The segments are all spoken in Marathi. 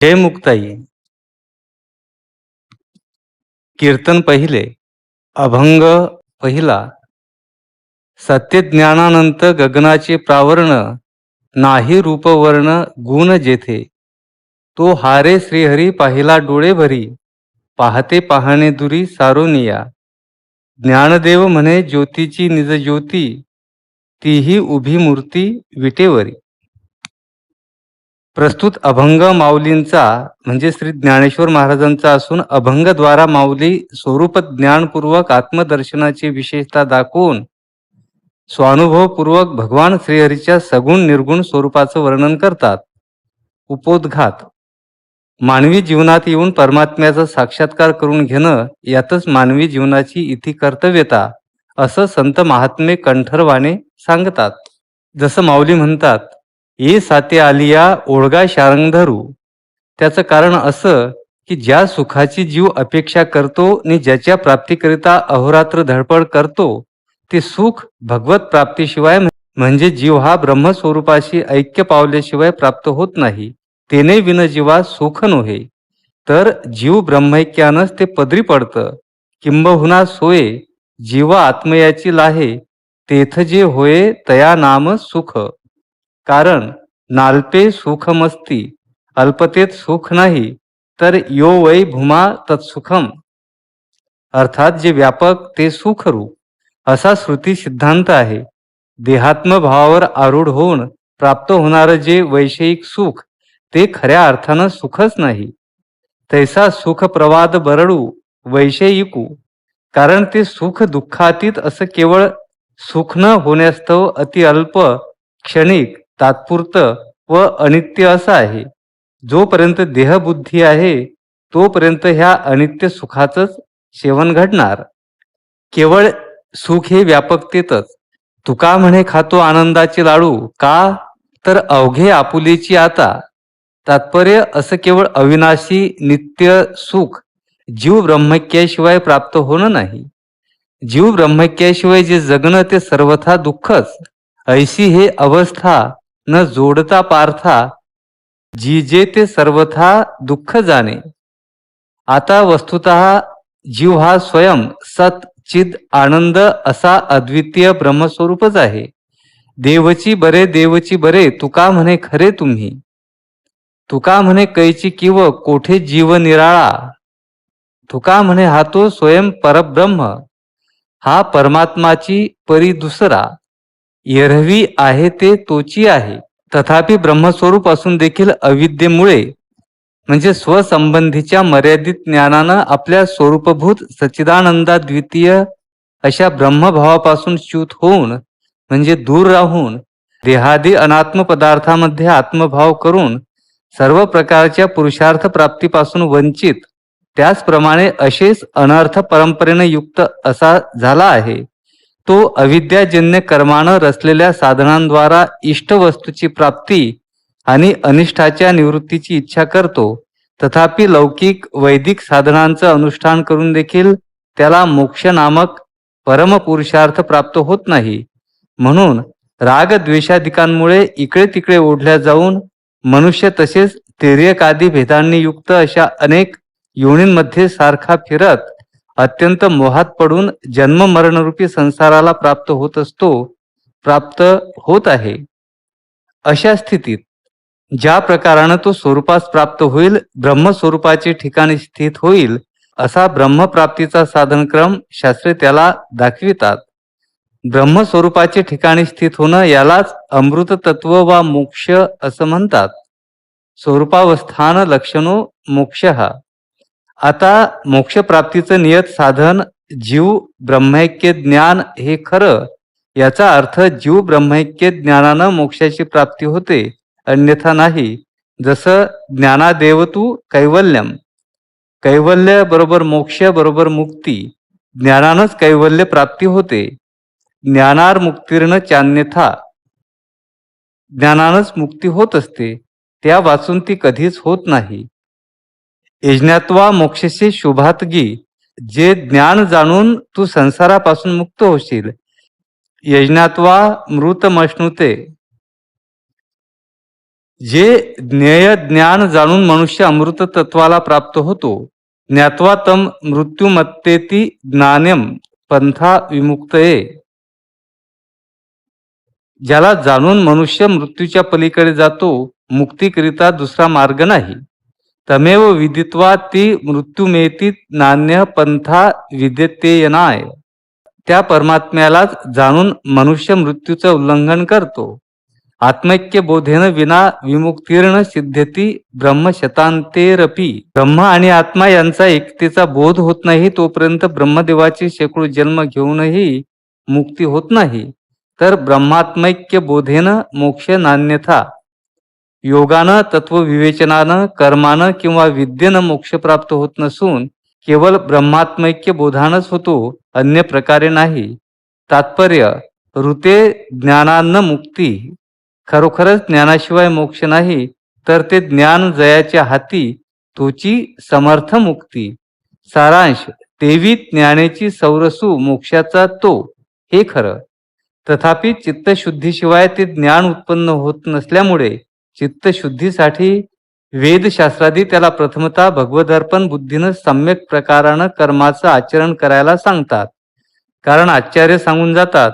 जय मुक्ताई. कीर्तन पहिले. अभंग पहिला. सत्यज्ञानानंत गगनाचे प्रावरण, नाही रूपवर्ण गुण जेथे. तो हारे श्रीहरी पाहिला डोळे भरी, पाहते पाहणे दुरी सारोनिया. ज्ञानदेव म्हणे ज्योतीची निज ज्योती, तीही उभी मूर्ती विटेवरी. प्रस्तुत अभंग माऊलींचा म्हणजे श्री ज्ञानेश्वर महाराजांचा असून अभंगद्वारा माऊली स्वरूप ज्ञानपूर्वक आत्मदर्शनाची विशेषता दाखवून स्वानुभवपूर्वक भगवान श्रीहरीच्या सगुण निर्गुण स्वरूपाचं वर्णन करतात. उपोद्घात. मानवी जीवनात येऊन परमात्म्याचा साक्षात्कार करून घेणं यातच मानवी जीवनाची इति कर्तव्यता असं संत महात्मे कंठरवाने सांगतात. जसं माऊली म्हणतात, ये साते आलिया ओळगा शारंग धरू. त्याचं कारण असं की ज्या सुखाची जीव अपेक्षा करतो आणि ज्याच्या प्राप्तीकरिता अहोरात्र धडपड करतो ते सुख भगवत प्राप्तीशिवाय म्हणजे जीव हा ब्रह्मस्वरूपाशी ऐक्य पावल्याशिवाय प्राप्त होत नाही. तेने विन जीवा सुख नोहे. तर जीव ब्रह्मैक्यानंच ते पदरी पडतं. किंबहुना सोये जीवा आत्मयाची लाहे, तेथ जे होये तया नाम सुख. कारण नाल्पे सुखमस्ती, अल्पतेत सुख नाही, तर यो वै भूमा तत्सुखम. अर्थात जे व्यापक ते सुखरूप असा श्रुती सिद्धांत आहे. देहात्म भावावर आरूढ होऊन प्राप्त होणारं जे वैषयिक सुख ते खऱ्या अर्थानं सुखच नाही. तैसा सुख प्रवाद बरडू वैषयिकू. कारण ते सुख दुःखातीत असं केवळ सुख न होण्यास्तव अति अल्प, क्षणिक, तात्पुरतं व अनित्य असं आहे. जोपर्यंत देहबुद्धी आहे तोपर्यंत ह्या अनित्य सुखाचंच सेवन घडणार. केवळ सुख हे व्यापकतेतच. तुका म्हणे खातो आनंदाचे लाडू, का तर अवघे आपुलेची आता. तात्पर्य असं केवळ अविनाशी नित्य सुख जीव ब्रह्मैक्याशिवाय प्राप्त होणं नाही. जीव ब्रह्मैक्याशिवाय जे जगणं ते सर्वथा दुःखच. ऐशी हे अवस्था न जोडता पार्था, जी जे ते सर्वथा दुःख जाणे. आता वस्तुतः जीव हा स्वयं सत चिद आनंद असा अद्वितीय ब्रह्मस्वरूपच आहे. देवची बरे तुका म्हणे खरे तुम्ही. तुका म्हणे कैची किव कोठे जीव निराळा. तुका म्हणे हा तो स्वयं परब्रह्म, हा परमात्माची परी दुसरा. एरवी आहे ते तोची आहे. तथापि ब्रह्मस्वरूप असून देखील अविद्येमुळे म्हणजे स्वसंबंधीच्या मर्यादित ज्ञानानं आपल्या स्वरूपभूत सच्चिदानंदा द्वितीय अशा ब्रह्मभावापासून च्युत होऊन म्हणजे दूर राहून देहादी अनात्म पदार्थामध्ये आत्मभाव करून सर्व प्रकारच्या पुरुषार्थ प्राप्तीपासून वंचित, त्याचप्रमाणे असेच अनर्थ परंपरेने युक्त असा झाला आहे. तो अविद्याजन्य कर्मानं रचलेल्या साधनांद्वारा इष्ट वस्तूची प्राप्ती आणि अनिष्टाच्या निवृत्तीची इच्छा करतो. तथापि लौकिक वैदिक साधनांचं अनुष्ठान करून देखील त्याला मोक्ष नामक परमपुरुषार्थ प्राप्त होत नाही. म्हणून राग द्वेषाधिकांमुळे इकडे तिकडे ओढल्या जाऊन मनुष्य तसेच तिर्यकादी भेदांनी युक्त अशा अनेक योनींमध्ये सारखा फिरत अत्यंत मोहात पडून जन्म मरणरूपी संसाराला प्राप्त होत आहे. अशा स्थितीत ज्या प्रकारानं तो स्वरूपास प्राप्त होईल, ब्रह्मस्वरूपाचे ठिकाणी स्थित होईल, असा ब्रह्मप्राप्तीचा साधनक्रम शास्त्रे त्याला दाखवितात. ब्रह्मस्वरूपाचे ठिकाणी स्थित होणं यालाच अमृत तत्व वा मोक्ष असं म्हणतात. स्वरूपावस्थान लक्षणो मोक्ष. आता मोक्षप्राप्तीचं नियत साधन जीव ब्रह्मैक्य ज्ञान हे खरं. याचा अर्थ जीव ब्रह्मैक्य ज्ञानानं मोक्षाची प्राप्ती होते, अन्यथा नाही. जसं ज्ञानादेव तू कैवल्यम, कैवल्य बरोबर मोक्ष बरोबर मुक्ती. ज्ञानानंच कैवल्य प्राप्ती होते. ज्ञानार मुक्तीर्न चान्यथा, ज्ञानानंच मुक्ती होत असते, त्या वाचून ती कधीच होत नाही. यज्ञात्वा मोक्षसे शुभातगी. जे ज्ञान जाणून तू संसारापासून मुक्त होशील. यज्ञात्वा मृतमश्नुते. जे ज्ञेय ज्ञान जाणून मनुष्य अमृत तत्वाला प्राप्त होतो. ज्ञात्वा तम मृत्युमत्तेती ज्ञानम पंथा विमुक्तये. ज्याला जाणून मनुष्य मृत्यूच्या पलीकडे जातो, मुक्तीकरिता दुसरा मार्ग नाही. तमेव विदित्वा ती मृत्युमेती नान्य पंथा विद्यतेयनाय. त्या परमात्म्यालाच जाणून मनुष्य मृत्यूचं उल्लंघन करतो. आत्मैक्य बोधेन विना विमुक्तीर्ण सिद्ध्यती ब्रह्मशतांतेरपी. ब्रह्म आणि आत्मा यांचा एकतेचा बोध होत नाही तोपर्यंत ब्रह्मदेवाचे शेकडो जन्म घेऊनही मुक्ती होत नाही. तर ब्रह्मात्मैक्य बोधेन मोक्ष नान्यथा. योगानं, तत्वविवेचनानं, कर्मानं किंवा विद्येनं मोक्ष प्राप्त होत नसून केवळ ब्रह्मात्मैक्य बोधानच होतो, अन्य प्रकारे नाही. तात्पर्य ऋते ज्ञानान्न मुक्ती. खरोखरच ज्ञानाशिवाय मोक्ष नाही, तर ते ज्ञान जयाच्या हाती तोची समर्थ मुक्ती. सारांश देवी ज्ञानेची सौरसू मोक्षाचा तो, हे खरं. तथापि चित्तशुद्धीशिवाय ते ज्ञान उत्पन्न होत नसल्यामुळे चित्तशुद्धीसाठी वेदशास्त्रादी त्याला प्रथमतः भगवदर्पण बुद्धीनं सम्यक प्रकारानं कर्माचं आचरण करायला सांगतात. कारण आचार्य सांगून जातात,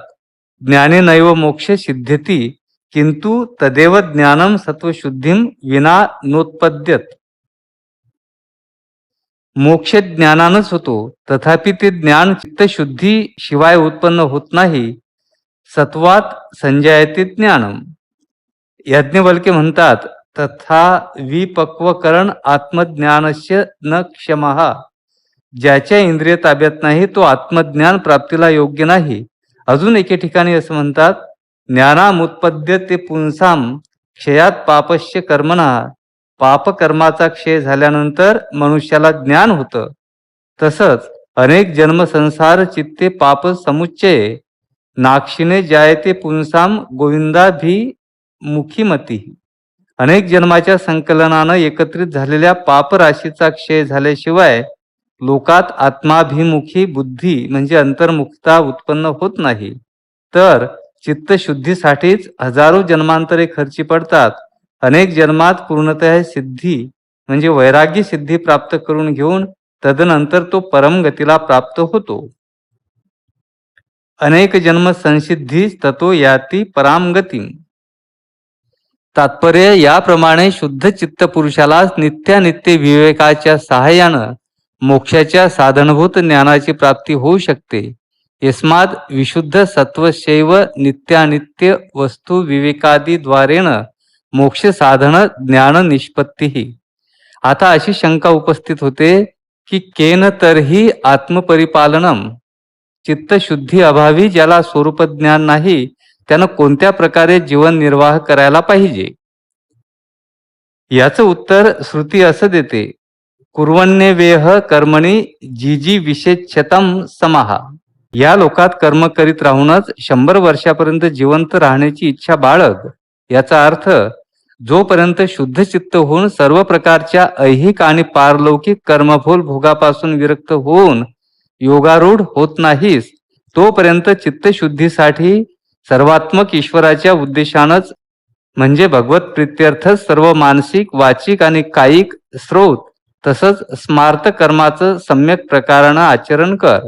ज्ञाने नैव मोक्ष सिद्ध्यती किंतु तदेव ज्ञानम सत्वशुद्धीम विना नोत्पद्यत. मोक्ष ज्ञानानच होतो, तथापि ते ज्ञान चित्तशुद्धी शिवाय उत्पन्न होत नाही. सत्वात संजायते ज्ञानम. याज्ञवल्क्य म्हणतात, तथा विपक्वकरण आत्मज्ञानस्य न क्षमः. ज्याच्या इंद्रिय ताब्यात नाही तो आत्मज्ञान प्राप्तीला योग्य नाही. अजून एके ठिकाणी असं म्हणतात, ज्ञानामुत्पद्य ते पुंसाम क्षयात पापस्य कर्मणा. पापकर्माचा क्षय झाल्यानंतर मनुष्याला ज्ञान होतं. तसंच अनेक जन्म संसार चित्ते पाप समुच्चये नाक्षिणे जायते पुंसाम गोविंदाभिमुखीमती. अनेक जन्माच्या संकलनानं एकत्रित झालेल्या पापराशीचा क्षय झाल्याशिवाय लोकात आत्माभिमुखी बुद्धी म्हणजे अंतर्मुखता उत्पन्न होत नाही. तर चित्तशुद्धीसाठीच हजारो जन्मांतरे खर्ची पडतात. अनेक जन्मात पूर्णतः सिद्धी म्हणजे वैराग्य सिद्धी प्राप्त करून घेऊन तदनंतर तो परमगतीला प्राप्त होतो. अनेक जन्म संसिद्धी ततो याती परामगती. तात्पर्य याप्रमाणे शुद्ध चित्त पुरुषाला नित्यानित्य विवेकाच्या सहाय्यानं मोक्षाच्या साधनभूत ज्ञानाची प्राप्ती होऊ शकते. यस्माद विशुद्ध सत्वशैव नित्यानित्य वस्तू विवेकादीद्वारेण मोक्ष साधन ज्ञान निष्पत्ती. आता अशी शंका उपस्थित होते की केन तरही आत्मपरिपालनम. चित्तशुद्धी अभावी ज्याला स्वरूप ज्ञान नाही त्यानं कोणत्या प्रकारे जीवन निर्वाह करायला पाहिजे. याचं उत्तर श्रुती असं देते, कुर्वन्यवेह कर्मणी जीजी विशेषतम समाहा. या लोकात कर्म करीत राहूनच 100 वर्षापर्यंत जिवंत राहण्याची इच्छा बाळग. याचा अर्थ जोपर्यंत शुद्ध चित्त होऊन सर्व प्रकारच्या ऐहिक आणि पारलौकिक कर्मफोल भोगापासून विरक्त होऊन योगारूढ होत नाहीस तोपर्यंत चित्तशुद्धीसाठी सर्वात्मक ईश्वराच्या उद्देशानंच म्हणजे भगवत प्रित्यर्थ सर्व मानसिक, वाचिक आणि कायिक स्रोत तसंच स्मार्त कर्माचं सम्यक प्रकारानं आचरण कर.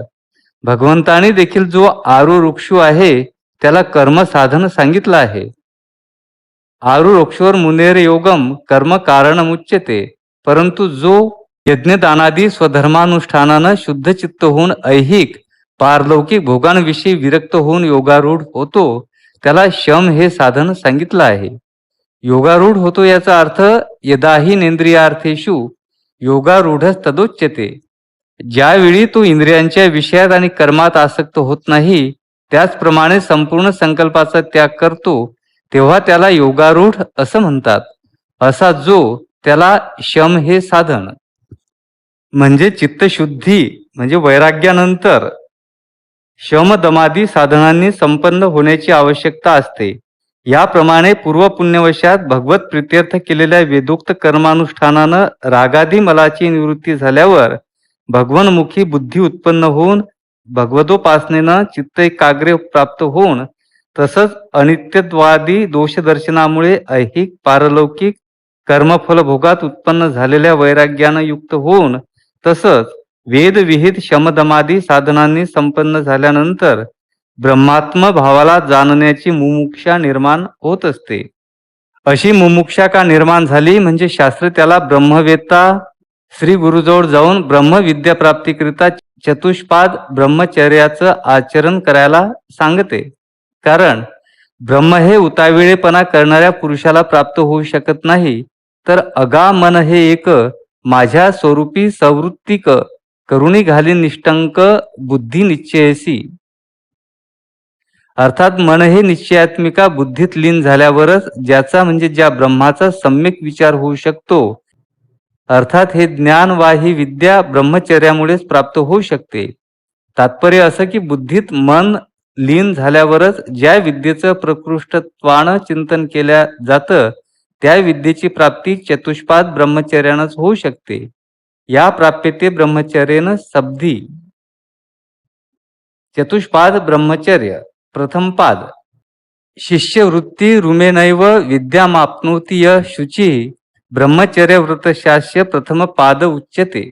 भगवंताने देखील जो आरुरुक्षु आहे त्याला कर्म साधन सांगितलं आहे. आरुरुक्षोर मुनेर योगम कर्म कारणमुच्यते. परंतु जो यज्ञदानादी स्वधर्मानुष्ठानानं शुद्ध चित्त होऊन ऐहिक पारलौकिक भोगांविषयी विरक्त होऊन योगारूढ होतो त्याला शम हे साधन सांगितलं आहे. योगारूढ होतो याचा अर्थ यदाही नेंद्रियार्थेषु योगारूढच तदोच्यते. ज्यावेळी तो इंद्रियांच्या विषयात आणि कर्मात आसक्त होत नाही त्याचप्रमाणे संपूर्ण संकल्पाचा त्याग करतो तेव्हा त्याला योगारूढ असं म्हणतात. असा जो त्याला शम हे साधन म्हणजे चित्तशुद्धी म्हणजे वैराग्यानंतर शमदमादी साधनांनी संपन्न होण्याची आवश्यकता असते. याप्रमाणे पूर्वपुण्यवशात भगवत प्रित्यर्थ केलेल्या वेदोक्त कर्मानुष्ठानानं रागादी मलाची निवृत्ती झाल्यावर भगवनमुखी बुद्धी उत्पन्न होऊन भगवदोपासनेनं चित्त एकाग्र प्राप्त होऊन तसंच अनित्यत्वादी दोषदर्शनामुळे ऐहिक पारलौकिक कर्मफलभोगात उत्पन्न झालेल्या वैराग्यानं युक्त होऊन, तसंच वेदविहित शमदमादी साधनांनी संपन्न झाल्यानंतर ब्रह्मात्म भावाला जाणण्याची मुमुक्षा निर्माण होत असते. अशी मुमुक्षा का निर्माण झाली म्हणजे शास्त्र त्याला ब्रह्मवेत्ता श्री गुरुजवळ जाऊन ब्रह्मविद्या प्राप्तीकरिता चतुष्पाद ब्रह्मचर्याचं आचरण करायला सांगते. कारण ब्रह्म हे उताविळेपणा करणाऱ्या पुरुषाला प्राप्त होऊ शकत नाही, तर अगा मन हे एक माझ्या स्वरूपी सवृत्तिक करुणी घाली निष्टंक बुद्धी निश्चयसी. अर्थात मन हे निश्चयात्मिका बुद्धीत लीन झाल्यावरच ज्याचा म्हणजे ज्या ब्रह्माचा सम्यक विचार होऊ शकतो. अर्थात हे ज्ञान वा ही विद्या ब्रह्मचर्यामुळेच प्राप्त होऊ शकते. तात्पर्य असं की बुद्धीत मन लीन झाल्यावरच ज्या विद्येचं प्रकृष्टत्वानं चिंतन केल्या जातं, त्या विद्येची प्राप्ती चतुष्पाद ब्रह्मचर्यानंच होऊ शकते. या प्राप्यते ब्रह्मचर्येन सब्धी. चतुष्पाद ब्रह्मचर्य प्रथम पाद. शिष्यवृत्ती रुमेनैव विद्यामाप्नोति यः शुचिः ब्रह्मचर्य व्रतशास्य प्रथम पाद उच्यते.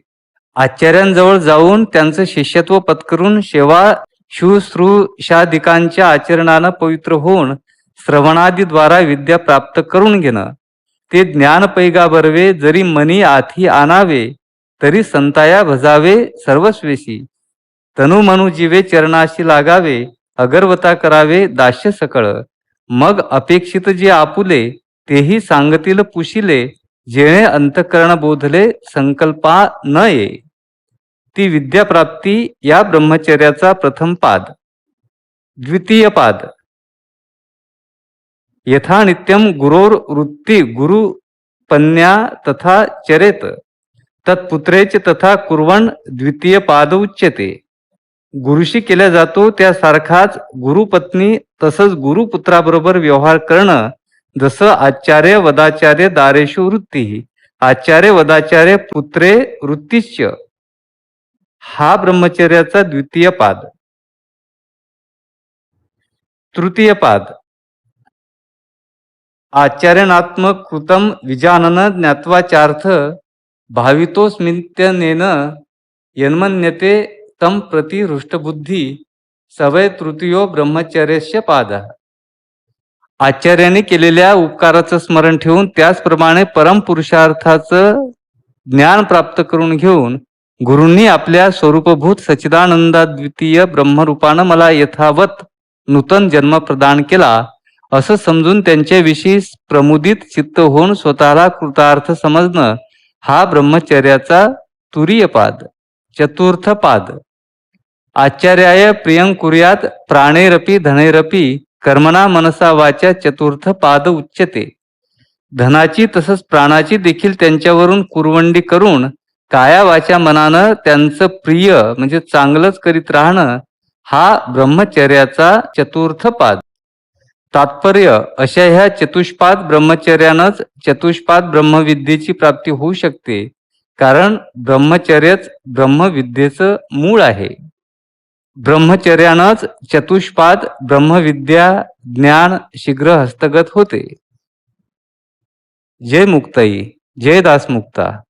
आचार्यांजवळ जाऊन त्यांचं शिष्यत्व पत्करून सेवा शुश्रूषादिकांच्या आचरणानं पवित्र होऊन श्रवणादीद्वारा विद्या प्राप्त करून घेणं. ते ज्ञान पैगा बरवे जरी मनी आथी आणावे, तरी संताया भजावे सर्वस्वेशी. तनुमनु जीवे चरणाशी लागावे, अगरवता करावे दास्य सकळ. मग अपेक्षित जे आपुले, तेही सांगतील पुशिले, जेणे अंतःकरण बोधले संकल्पा न ये. ती विद्याप्राप्ती या ब्रह्मचर्याचा प्रथम पाद. द्वितीय पाद. यथा नित्यम गुरोर वृत्ती गुरुपन्या तथा चरेत तत्पुत्रेच तथा कुर्वन् द्वितीय पाद उच्यते. गुरुशी केल्या जातो त्यासारखाच गुरुपत्नी तसंच गुरुपुत्राबरोबर व्यवहार करणं. जसं आचार्य वदाचार्य दारेषु वृत्ती, आचार्य वदाचार्य पुत्रे वृत्तिश्च. हा ब्रह्मचर्याचा द्वितीय पाद. तृतीय पाद. आचार्यनात्मक कृतम विजानन ज्ञात्वाचार्थ भावितोस्मित्यनेन यन्मन्यते तम प्रति हृष्टबुद्धी सवय तृतीयो ब्रह्मचर्यस्य पाद. आचार्याने केलेल्या उपकाराचं स्मरण ठेवून त्याचप्रमाणे परमपुरुषार्थाचं ज्ञान प्राप्त करून घेऊन गुरूंनी आपल्या स्वरूपभूत सच्चिदानंदाद्वितीय ब्रह्मरूपानं मला यथावत नूतन जन्म प्रदान केला असं समजून त्यांच्याविषयी प्रमुदित चित्त होऊन स्वतःला कृतार्थ समजणं, हा ब्रह्मचर्याचा तुरीय पाद. चतुर्थ पाद. आचार्याय प्रियं कुर्यात प्राणैरपि धनैरपि कर्मणा मनसा वाचा चतुर्थ पाद उच्यते. धनाची तसंच प्राणाची देखील त्यांच्यावरून कुरवंडी करून काया वाचा मनानं त्यांचं प्रिय म्हणजे चांगलंच करीत राहणं, हा ब्रह्मचर्याचा चतुर्थ पाद. तात्पर्य अशा ह्या चतुष्पाद ब्रह्मचर्यानंच चतुष्पाद ब्रह्मविद्येची प्राप्ती होऊ शकते. कारण ब्रह्मचर्यच ब्रह्मविद्येचं मूळ आहे. ब्रह्मचर्यानंच चतुष्पाद ब्रह्मविद्या ज्ञान शीघ्र हस्तगत होते. जय मुक्ताई, जय दासमुक्ता.